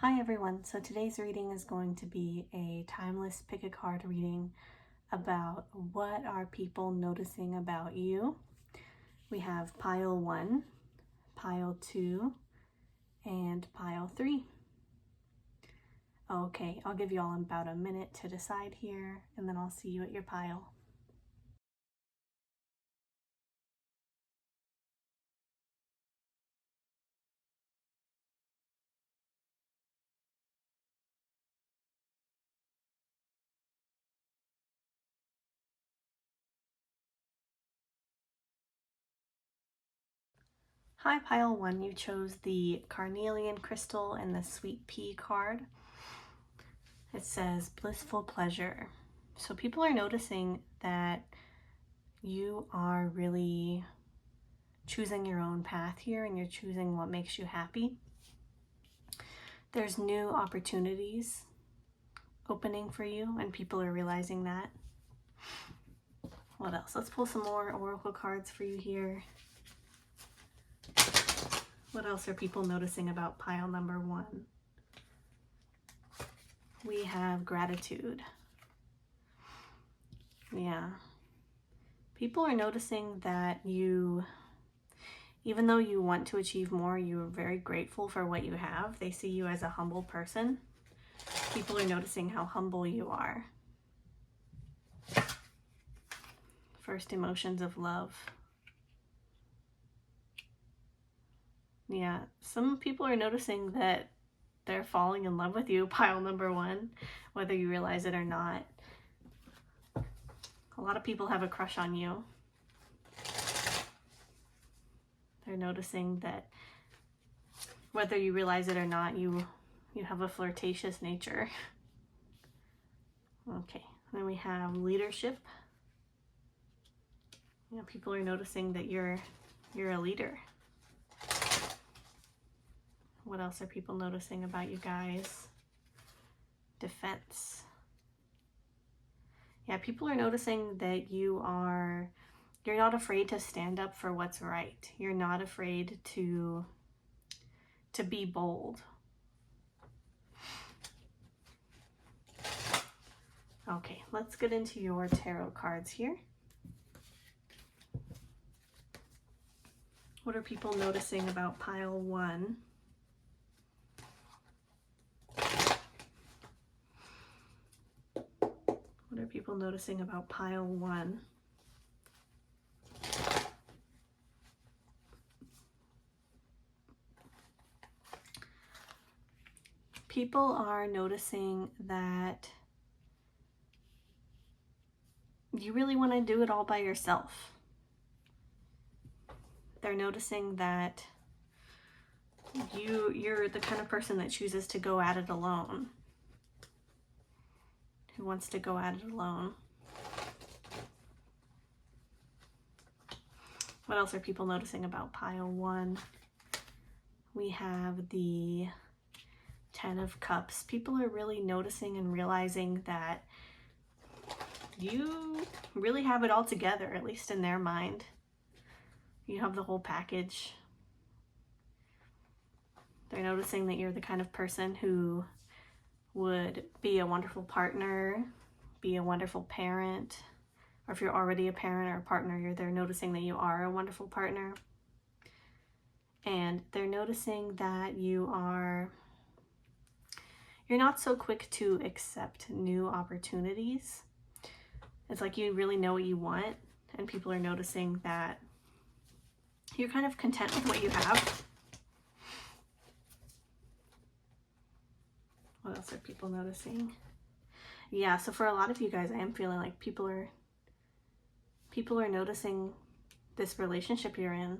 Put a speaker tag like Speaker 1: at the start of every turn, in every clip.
Speaker 1: Hi everyone, so today's reading is going to be a timeless pick a card reading about what are people noticing about you. We have pile 1, pile 2, and pile 3. Okay, I'll give you all about a minute to decide here, and then I'll see you at your pile. Hi, pile 1, you chose the carnelian crystal and the sweet pea card. It says blissful pleasure. So people are noticing that you are really choosing your own path here, and you're choosing what makes you happy. There's new opportunities opening for you, and people are realizing that. What else? Let's pull some more oracle cards for you here. What else are people noticing about pile number 1? We have gratitude. Yeah. People are noticing that you, even though you want to achieve more, you're very grateful for what you have. They see you as a humble person. People are noticing how humble you are. First emotions of love. Yeah, some people are noticing that they're falling in love with you, pile number 1, whether you realize it or not. A lot of people have a crush on you. They're noticing that whether you realize it or not, you have a flirtatious nature. Okay, then we have leadership. You know, people are noticing that you're a leader. What else are people noticing about you guys? Defense. Yeah, people are noticing that you're not afraid to stand up for what's right. You're not afraid to be bold. Okay, let's get into your tarot cards here. What are people noticing about pile 1? What are people noticing about pile 1? People are noticing that you really want to do it all by yourself. They're noticing that you're the kind of person that chooses to go at it alone. Who wants to go at it alone? What else are people noticing about pile 1? We have the 10 of Cups. People are really noticing and realizing that you really have it all together, at least in their mind. You have the whole package. They're noticing that you're the kind of person who would be a wonderful partner, be a wonderful parent, or if you're already a parent or a partner, they're noticing that you are a wonderful partner. And they're noticing that you're not so quick to accept new opportunities. It's like you really know what you want, and people are noticing that you're kind of content with what you have. What else are people noticing? Yeah, so for a lot of you guys, I am feeling like people are noticing this relationship you're in.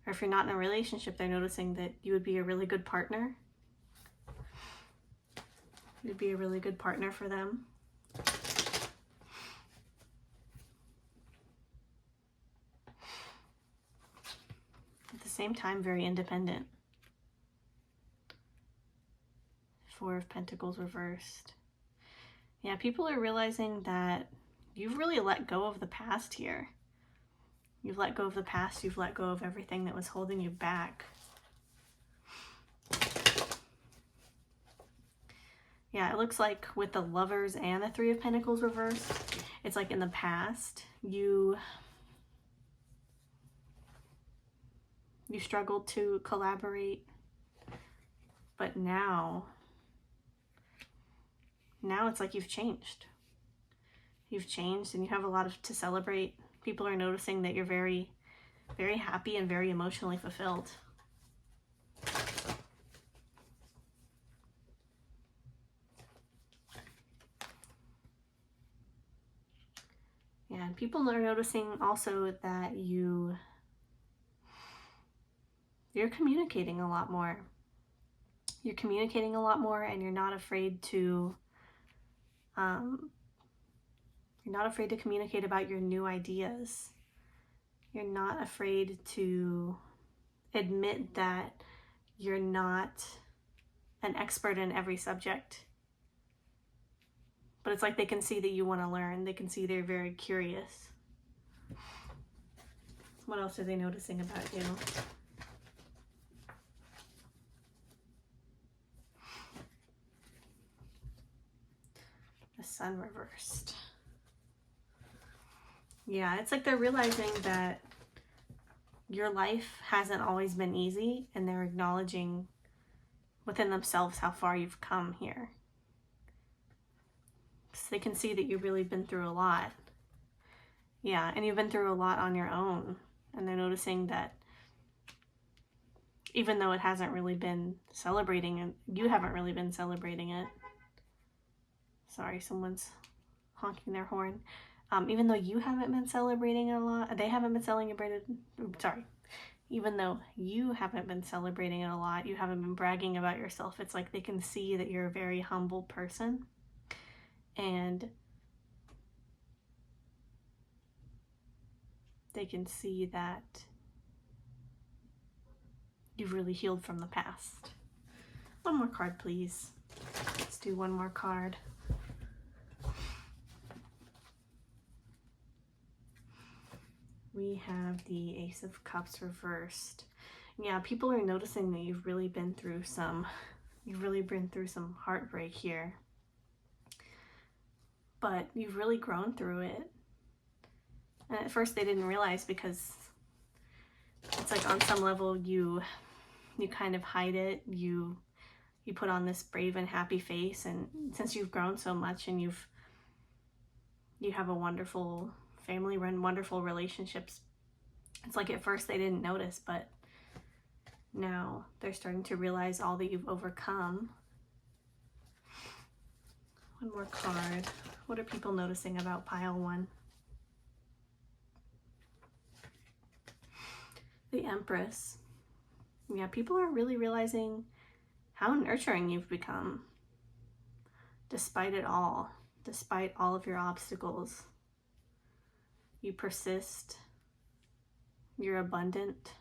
Speaker 1: Or if you're not in a relationship, they're noticing that you would be a really good partner. You'd be a really good partner for them. At the same time, very independent. 4 of Pentacles reversed. Yeah, people are realizing that you've really let go of the past here. You've let go of the past. You've let go of everything that was holding you back. Yeah, it looks like with the Lovers and the Three of Pentacles reversed, it's like in the past, you struggled to collaborate, but now it's like you've changed. You've changed and you have a lot to celebrate. People are noticing that you're very, very happy and very emotionally fulfilled. And people are noticing also that you're communicating a lot more. You're communicating a lot more, and you're not afraid to communicate about your new ideas. You're not afraid to admit that you're not an expert in every subject. But it's like they can see that you want to learn. They can see they're very curious. What else are they noticing about you? The Sun reversed. Yeah, it's like they're realizing that your life hasn't always been easy, and they're acknowledging within themselves how far you've come here. So they can see that you've really been through a lot. Yeah, and you've been through a lot on your own. And they're noticing that even though it hasn't really been celebrating, and you haven't really been celebrating it. Sorry, someone's honking their horn. Even though you haven't been celebrating it a lot, they haven't been celebrating, even though you haven't been celebrating it a lot, you haven't been bragging about yourself, it's like they can see that you're a very humble person. And they can see that you've really healed from the past. One more card, please. Let's do one more card. We have the Ace of Cups reversed. Yeah, people are noticing that you've really been through some heartbreak here. But you've really grown through it. And at first they didn't realize, because it's like on some level you kind of hide it. You put on this brave and happy face, and since you've grown so much and you have a wonderful family, run wonderful relationships, it's like at first they didn't notice, but now they're starting to realize all that you've overcome. One more card. What are people noticing about pile one? The Empress. Yeah, people are really realizing how nurturing you've become. Despite it all, despite all of your obstacles, you persist. You're abundant.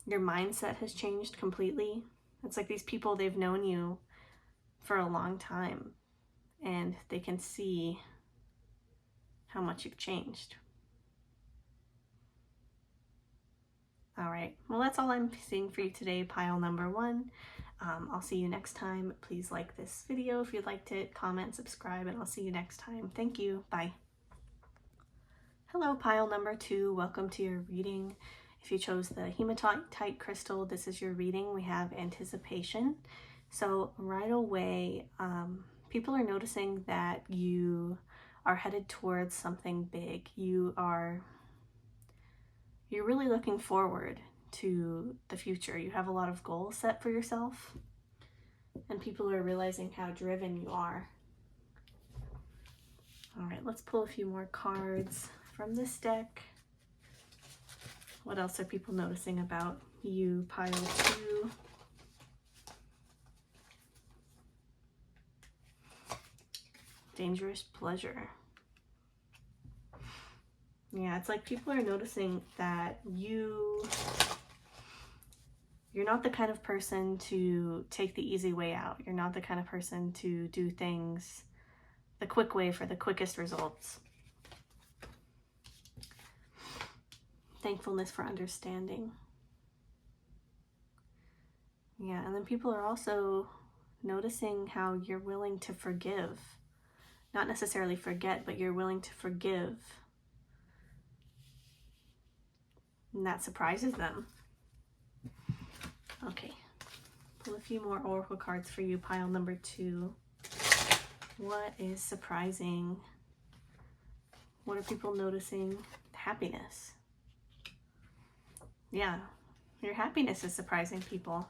Speaker 1: Your mindset has changed completely. It's like these people, they've known you for a long time, and they can see how much you've changed. All right, well, that's all I'm seeing for you today, pile number one. I'll see you next time. Please like this video if you liked it, comment, subscribe, and I'll see you next time. Thank you. Bye. Hello, pile number two. Welcome to your reading. If you chose the hematite crystal, this is your reading. We have anticipation. So right away, people are noticing that you are headed towards something big. You're really looking forward to the future. You have a lot of goals set for yourself, and people are realizing how driven you are. All right, let's pull a few more cards from this deck. What else are people noticing about you, pile two? Dangerous pleasure. Yeah, it's like people are noticing that you're not the kind of person to take the easy way out. You're not the kind of person to do things the quick way for the quickest results. Thankfulness for understanding. Yeah, and then people are also noticing how you're willing to forgive. Not necessarily forget, but you're willing to forgive. And that surprises them. Okay, pull a few more oracle cards for you, pile number 2. What is surprising? What are people noticing? Happiness. Yeah, your happiness is surprising people.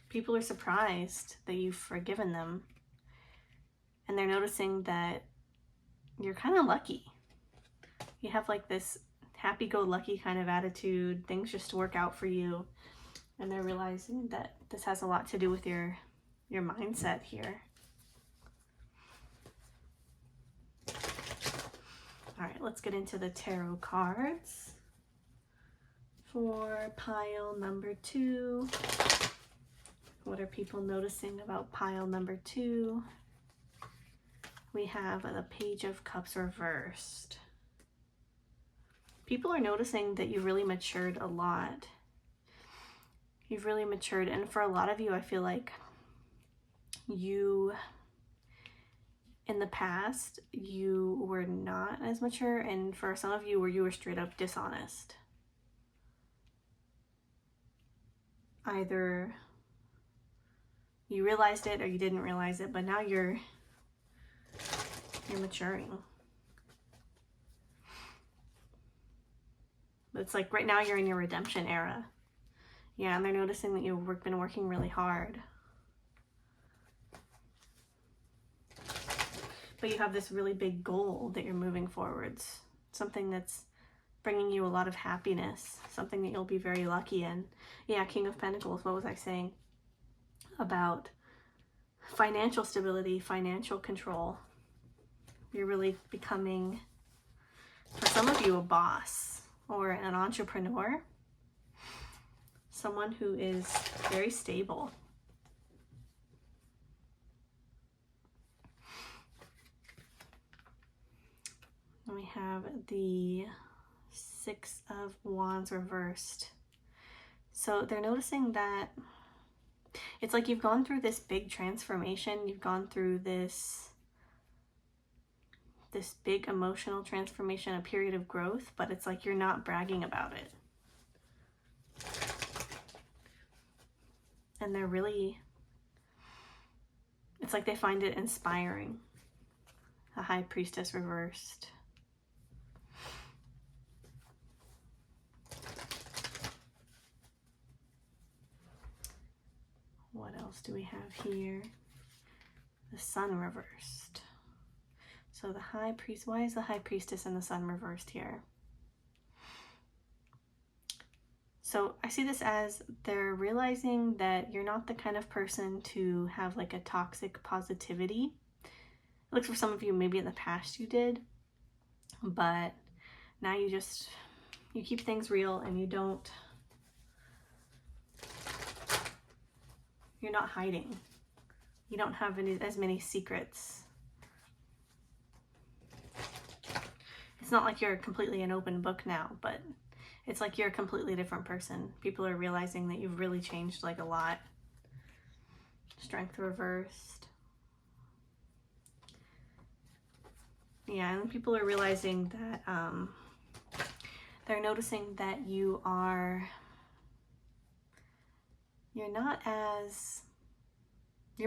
Speaker 1: People are surprised that you've forgiven them. And they're noticing that you're kind of lucky. You have like this happy-go-lucky kind of attitude. Things just work out for you. And they're realizing that this has a lot to do with your mindset here. All right, let's get into the tarot cards for pile number 2. What are people noticing about pile number 2? We have the Page of Cups reversed. People are noticing that you really matured a lot. You've really matured, and for a lot of you, I feel like you, in the past, you were not as mature, and for some of you, you were straight up dishonest. Either you realized it or you didn't realize it, but now you're maturing. It's like right now you're in your redemption era. Yeah, and they're noticing that you've been working really hard. But you have this really big goal that you're moving forwards. Something that's bringing you a lot of happiness. Something that you'll be very lucky in. Yeah, King of Pentacles, what was I saying? About financial stability, financial control. You're really becoming, for some of you, a boss or an entrepreneur. Someone who is very stable. And we have the 6 of Wands reversed. So they're noticing that it's like you've gone through this big transformation. You've gone through this big emotional transformation, a period of growth, but it's like you're not bragging about it. And they're really, it's like they find it inspiring. The High Priestess reversed. What else do we have here? The Sun reversed. So the High Priest, why is the High Priestess and the Sun reversed here? So I see this as they're realizing that you're not the kind of person to have like a toxic positivity. It looks for some of you, maybe in the past you did, but now you keep things real and you're not hiding. You don't have as many secrets. It's not like you're completely an open book now, but it's like you're a completely different person. People are realizing that you've really changed like a lot. Strength reversed. Yeah, and people are realizing that they're noticing that you're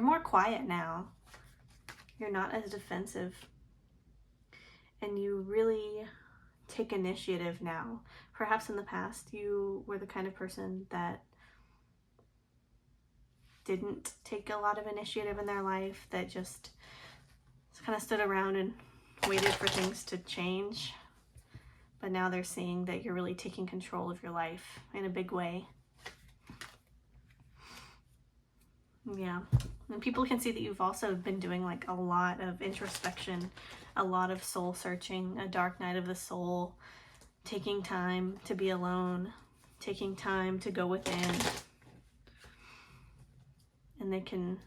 Speaker 1: more quiet now. You're not as defensive. And you really take initiative now. Perhaps in the past you were the kind of person that didn't take a lot of initiative in their life, that just kind of stood around and waited for things to change. But now they're seeing that you're really taking control of your life in a big way. Yeah. And people can see that you've also been doing like a lot of introspection, a lot of soul searching, a dark night of the soul, taking time to be alone, taking time to go within. And they can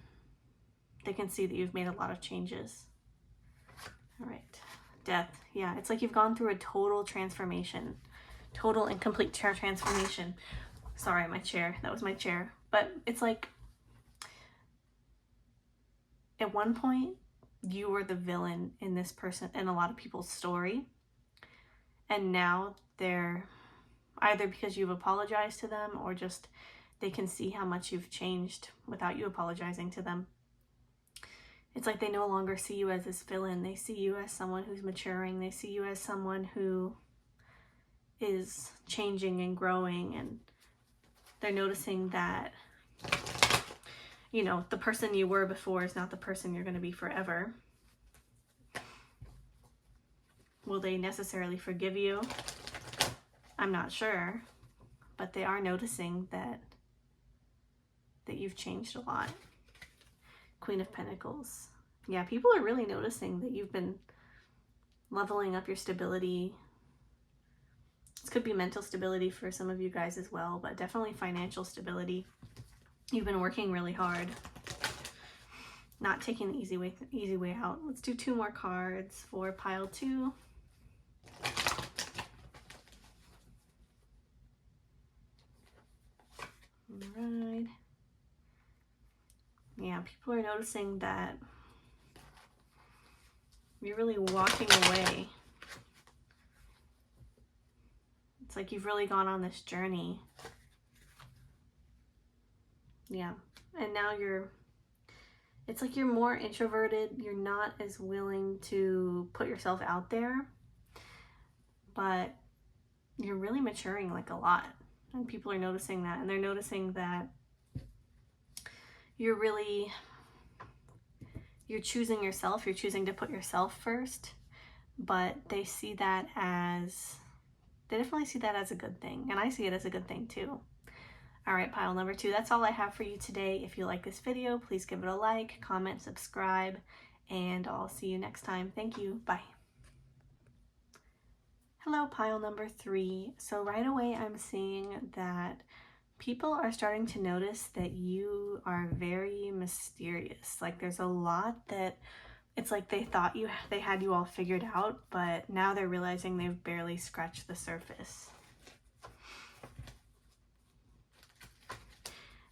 Speaker 1: see that you've made a lot of changes. All right, Death. Yeah, it's like you've gone through a total transformation. Total and complete transformation. Sorry, my chair. That was my chair. But it's like, at one point, you were the villain in this person, in a lot of people's story. And now they're, either because you've apologized to them or just they can see how much you've changed without you apologizing to them. It's like they no longer see you as this villain. They see you as someone who's maturing. They see you as someone who is changing and growing, and they're noticing that, you know, the person you were before is not the person you're going to be forever. Will they necessarily forgive you? I'm not sure, but they are noticing that you've changed a lot. Queen of Pentacles. Yeah, people are really noticing that you've been leveling up your stability. This could be mental stability for some of you guys as well, but definitely financial stability. You've been working really hard, not taking the easy way out. Let's do 2 more cards for pile 2. All right. Yeah, people are noticing that you're really walking away. It's like you've really gone on this journey. Yeah. And now it's like you're more introverted. You're not as willing to put yourself out there, but you're really maturing like a lot. And people are noticing that, and they're noticing that you're choosing yourself. You're choosing to put yourself first, but they see that as, they definitely see that as a good thing. And I see it as a good thing too. All right, pile number 2, that's all I have for you today. If you like this video, please give it a like, comment, subscribe, and I'll see you next time. Thank you. Bye. Hello, pile number 3. So right away, I'm seeing that people are starting to notice that you are very mysterious. Like there's a lot that it's like they thought they had you all figured out, but now they're realizing they've barely scratched the surface.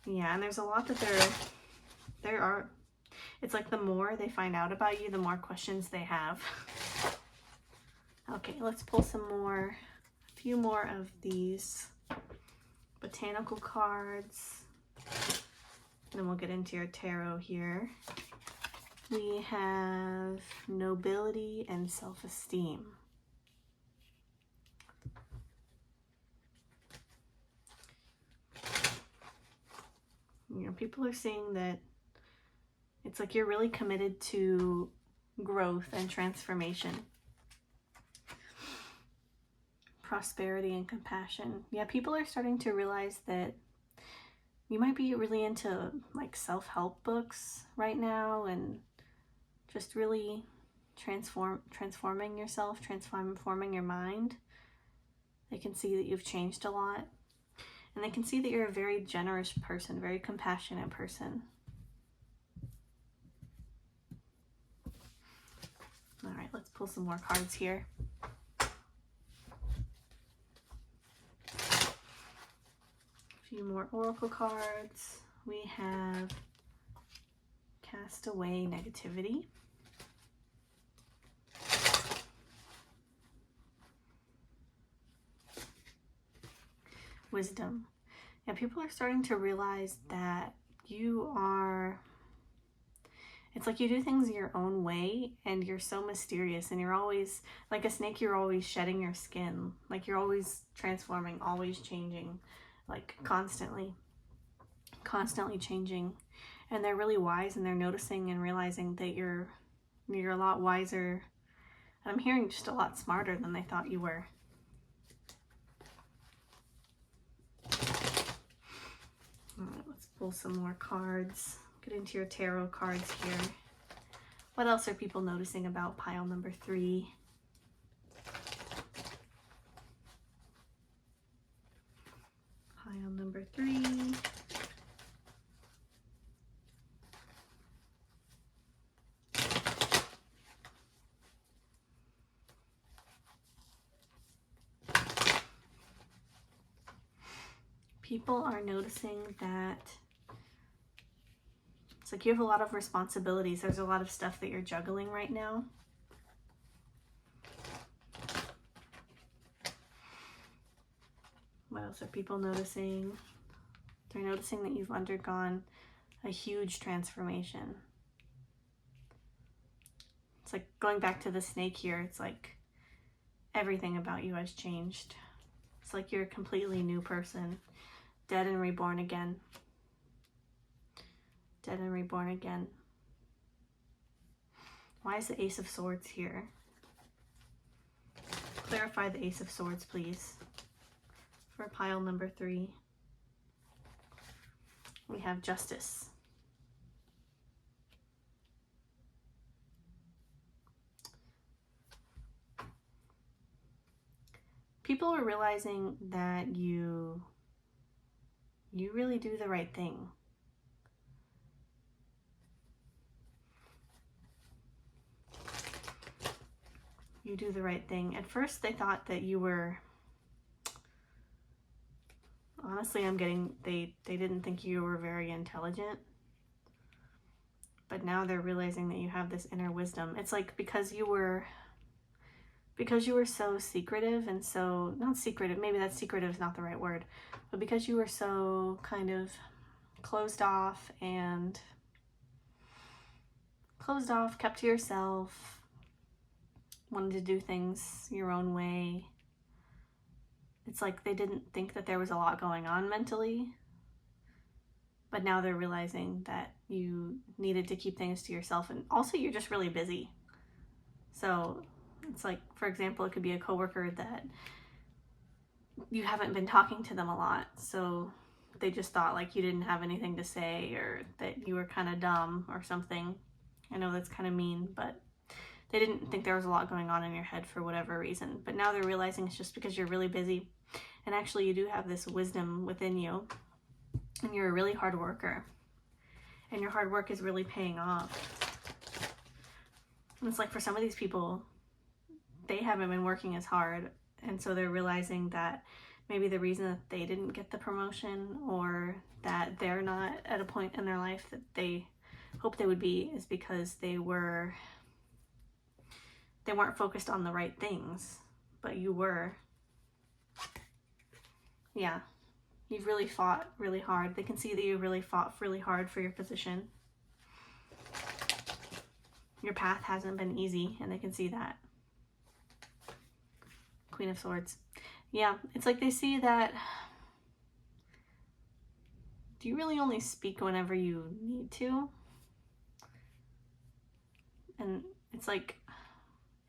Speaker 1: Yeah, and there's a lot that it's like the more they find out about you, the more questions they have. Okay, let's pull a few more of these botanical cards. And then we'll get into your tarot here. We have nobility and self-esteem. You know, people are saying that it's like you're really committed to growth and transformation. Prosperity and compassion. Yeah, people are starting to realize that you might be really into like self-help books right now, and just really transforming yourself, transforming your mind. They can see that you've changed a lot, and they can see that you're a very generous person, very compassionate person. All right, let's pull some more cards here. A few more oracle cards. We have cast away negativity. Wisdom. Yeah, people are starting to realize that it's like you do things your own way, and you're so mysterious, and you're always like a snake. You're always shedding your skin. Like you're always transforming, always changing, like constantly changing. And they're really wise, and they're noticing and realizing that you're a lot wiser. I'm hearing just a lot smarter than they thought you were. All right, let's pull some more cards. Get into your tarot cards here. What else are people noticing about pile number 3? Pile number 3. People are noticing that it's like you have a lot of responsibilities. There's a lot of stuff that you're juggling right now. What else are people noticing? They're noticing that you've undergone a huge transformation. It's like going back to the snake here. It's like everything about you has changed. It's like you're a completely new person. Dead and reborn again. Dead and reborn again. Why is the Ace of Swords here? Clarify the Ace of Swords, please. For pile number 3, we have Justice. People are realizing that you really do the right thing. You do the right thing. At first they thought that you were, honestly, they didn't think you were very intelligent. But now they're realizing that you have this inner wisdom. It's like because you were so secretive and so, not secretive, maybe that secretive is not the right word, but because you were so kind of closed off, kept to yourself, wanted to do things your own way. It's like they didn't think that there was a lot going on mentally, but now they're realizing that you needed to keep things to yourself, and also you're just really busy. So it's like, for example, it could be a coworker that you haven't been talking to them a lot, so they just thought like you didn't have anything to say, or that you were kind of dumb or something. I know that's kind of mean, but they didn't think there was a lot going on in your head for whatever reason. But now they're realizing it's just because you're really busy. And actually you do have this wisdom within you. And you're a really hard worker. And your hard work is really paying off. And it's like for some of these people, they haven't been working as hard. And so they're realizing that maybe the reason that they didn't get the promotion, or that they're not at a point in their life that they hope they would be, is because they weren't focused on the right things, but you were. Yeah, you've really fought really hard. They can see that you really fought really hard for your position. Your path hasn't been easy, and they can see that. Queen of Swords. Yeah, it's like they see that you really only speak whenever you need to. And it's like,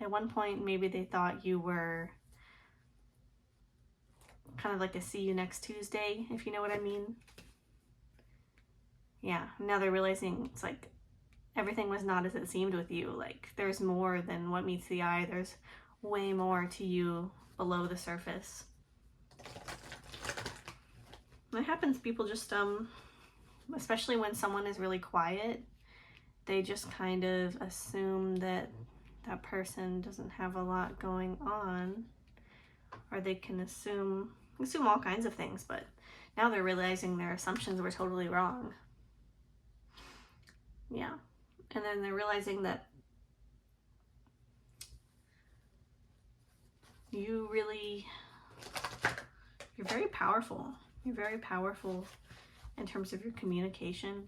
Speaker 1: at one point, maybe they thought you were kind of like a see you next Tuesday, if you know what I mean. Yeah, now they're realizing it's like everything was not as it seemed with you. Like there's more than what meets the eye. There's way more to you below the surface. That happens. People just, especially when someone is really quiet, they just kind of assume that that person doesn't have a lot going on, or they can assume all kinds of things, but now they're realizing their assumptions were totally wrong. Yeah. And then they're realizing that you're very powerful. You're very powerful in terms of your communication.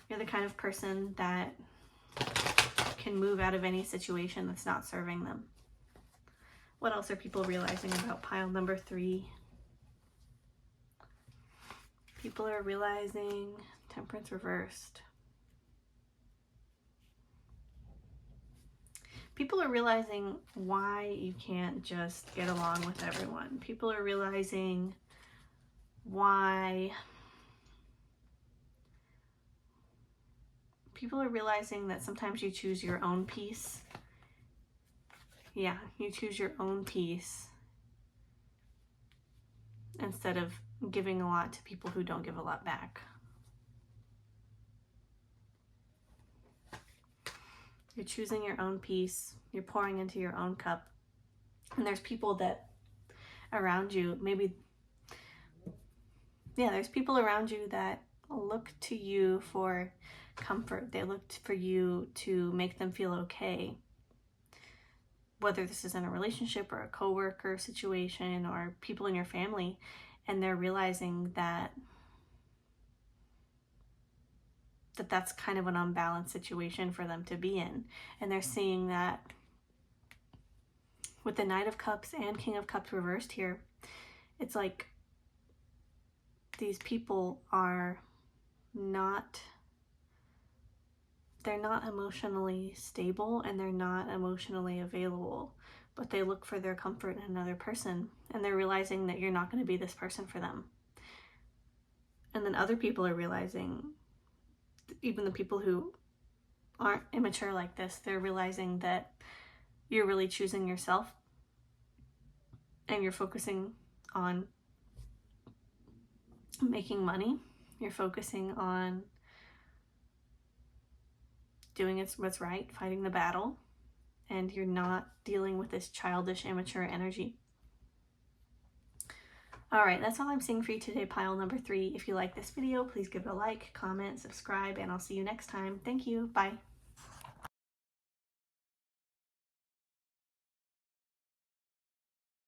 Speaker 1: You're the kind of person that can move out of any situation that's not serving them. What else are people realizing about pile number 3? People are realizing Temperance reversed. People are realizing why you can't just get along with everyone. People are realizing why. People are realizing that sometimes you choose your own peace. Yeah, you choose your own peace instead of giving a lot to people who don't give a lot back. You're choosing your own peace. You're pouring into your own cup. And there's people that around you, maybe yeah, there's people around you that look to you for comfort. They look for you to make them feel okay. Whether this is in a relationship or a coworker situation or people in your family, and they're realizing that that's kind of an unbalanced situation for them to be in. And they're seeing that with the Knight of Cups and King of Cups reversed here, it's like these people are not, they're not emotionally stable and they're not emotionally available, but they look for their comfort in another person, and they're realizing that you're not going to be this person for them. And then other people are realizing, even the people who aren't immature like this, they're realizing that you're really choosing yourself and you're focusing on making money. You're focusing on doing what's right, fighting the battle, and you're not dealing with this childish, immature energy. All right, that's all I'm seeing for you today, pile number 3. If you like this video, please give it a like, comment, subscribe, and I'll see you next time. Thank you. Bye.